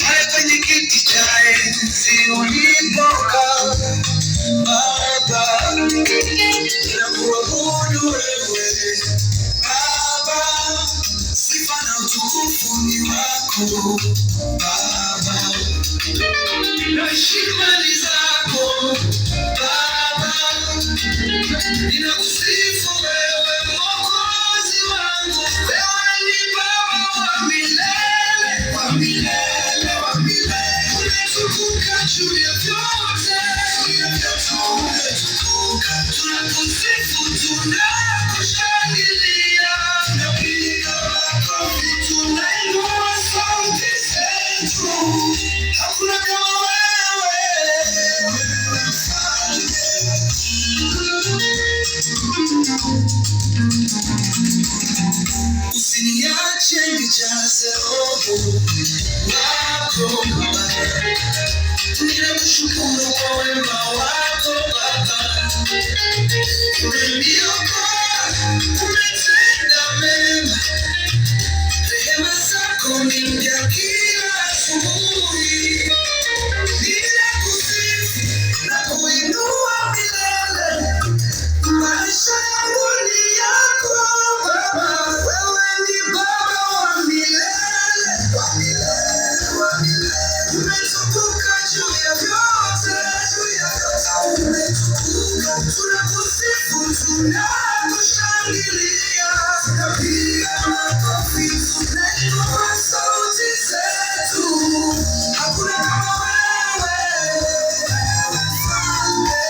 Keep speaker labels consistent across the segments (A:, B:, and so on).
A: Pale kwenye kiti cha enzi ulipokaa Baba, ninakuabudu wewe Baba, sifa na utukufu ni wako Baba, na heshima ni zako Baba, ninakusifu wewe Mwokozi wangu, wewe ni Baba wa milele, wa milele, wa milele, umetukuka juu ya vyote, umetukuka, tunakusifu, tunakushangilia, tunapiga makofi, tunainua sauti zetu, hakuna kama wewe, mfalme. Usiniache nijaze roho wako Baba, ninakushukuru kwa wema wako Baba, umeniokoa, umetenda mema, rehema zako ni mpya kila asubuhi, ninakusifu na kuinua milele, maisha yangu ni yako Baba, wewe ni Baba wa milele, wa milele, wa milele, umetukuka juu ya vyote, umetukuka, tunakusifu, tunakushangilia, tunapiga makofi, tunainua sauti zetu, hakuna kama wewe, mfalme.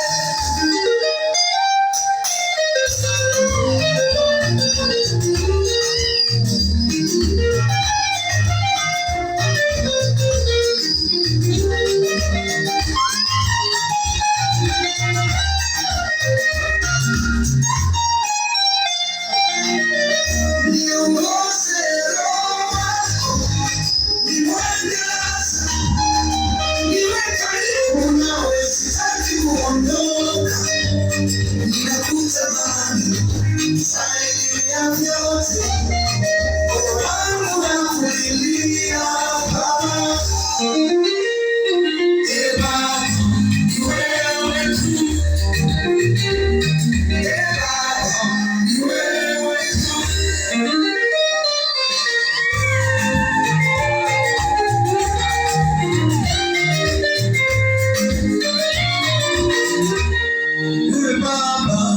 A: Niongoze Roho wako, ni mwangaza, niwe karibu nawe, sitaki kuondoka, ninakutamani zaidi ya vyote, moyo wangu